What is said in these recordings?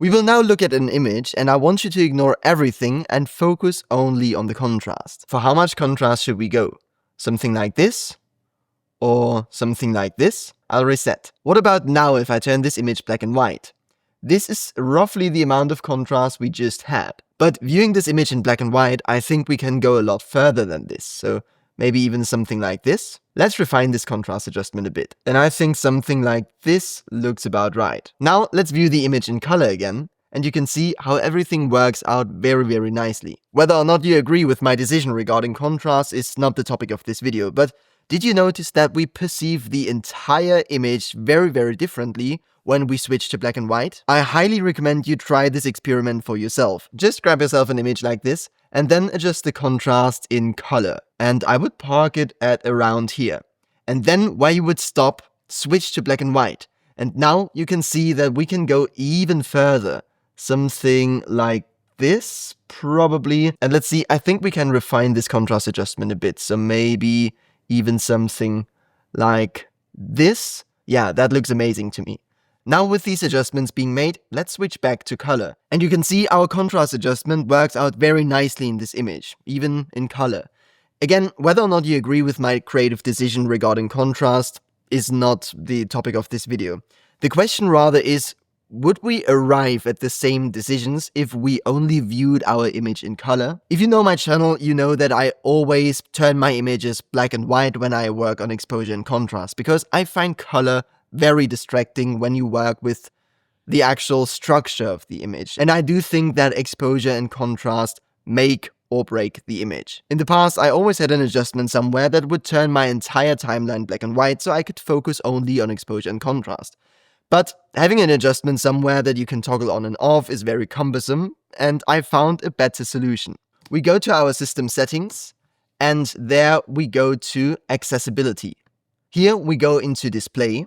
We will now look at an image, and I want you to ignore everything and focus only on the contrast. For how much contrast should we go? Something like this? Or something like this? I'll reset. What about now if I turn this image black and white? This is roughly the amount of contrast we just had. But viewing this image in black and white, I think we can go a lot further than this. So maybe even something like this. Let's refine this contrast adjustment a bit. And I think something like this looks about right. Now let's view the image in color again. And you can see how everything works out very nicely. Whether or not you agree with my decision regarding contrast is not the topic of this video, but did you notice that we perceive the entire image very differently when we switch to black and white? I highly recommend you try this experiment for yourself. Just grab yourself an image like this and then adjust the contrast in color. And I would park it at around here. And then where you would stop, switch to black and white. And now you can see that we can go even further. Something like this, probably. And let's see, I think we can refine this contrast adjustment a bit. So maybe even something like this. Yeah, that looks amazing to me. Now with these adjustments being made, let's switch back to color. And you can see our contrast adjustment works out very nicely in this image, even in color. Again, whether or not you agree with my creative decision regarding contrast is not the topic of this video. The question rather is, would we arrive at the same decisions if we only viewed our image in color? If you know my channel, you know that I always turn my images black and white when I work on exposure and contrast, because I find color very distracting when you work with the actual structure of the image. And I do think that exposure and contrast make or break the image. In the past, I always had an adjustment somewhere that would turn my entire timeline black and white so I could focus only on exposure and contrast. But having an adjustment somewhere that you can toggle on and off is very cumbersome, and I found a better solution. We go to our system settings, and there we go to accessibility. Here we go into display,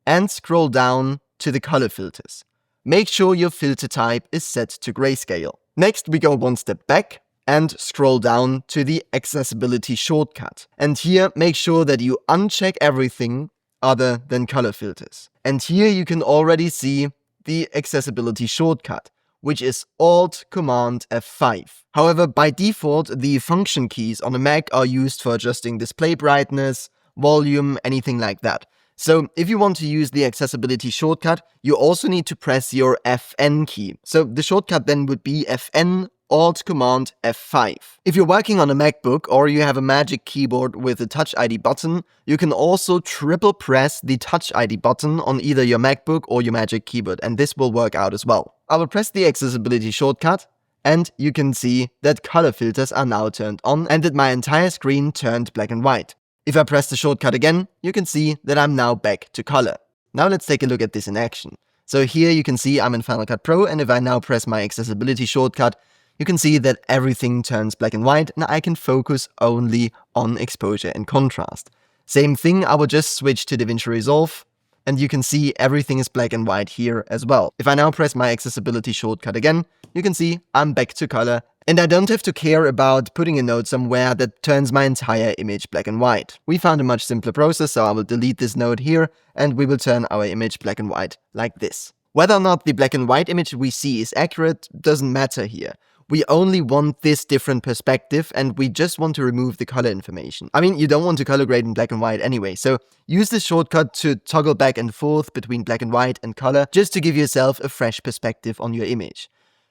and scroll down to the color filters. Make sure your filter type is set to grayscale. Next we go one step back, and scroll down to the accessibility shortcut. And here make sure that you uncheck everything other than color filters. And here you can already see the accessibility shortcut, which is Alt-Command F5. However, by default, the function keys on a Mac are used for adjusting display brightness, volume, anything like that. So if you want to use the accessibility shortcut, you also need to press your Fn key. So the shortcut then would be Fn Alt-Command F5. If you're working on a MacBook or you have a Magic Keyboard with a Touch ID button, you can also triple press the Touch ID button on either your MacBook or your Magic Keyboard, and this will work out as well. I will press the accessibility shortcut, and you can see that color filters are now turned on and that my entire screen turned black and white. If I press the shortcut again, you can see that I'm now back to color. Now let's take a look at this in action. So here you can see I'm in Final Cut Pro, and if I now press my accessibility shortcut, you can see that everything turns black and white and I can focus only on exposure and contrast. Same thing, I will just switch to DaVinci Resolve and you can see everything is black and white here as well. If I now press my accessibility shortcut again, you can see I'm back to color and I don't have to care about putting a note somewhere that turns my entire image black and white. We found a much simpler process, so I will delete this node here and we will turn our image black and white like this. Whether or not the black and white image we see is accurate doesn't matter here. We only want this different perspective and we just want to remove the color information. I mean, you don't want to color grade in black and white anyway, so use this shortcut to toggle back and forth between black and white and color just to give yourself a fresh perspective on your image.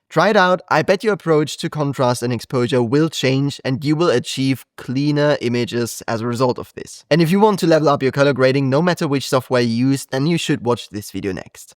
Try it out, I bet your approach to contrast and exposure will change and you will achieve cleaner images as a result of this. And if you want to level up your color grading no matter which software you use, then you should watch this video next.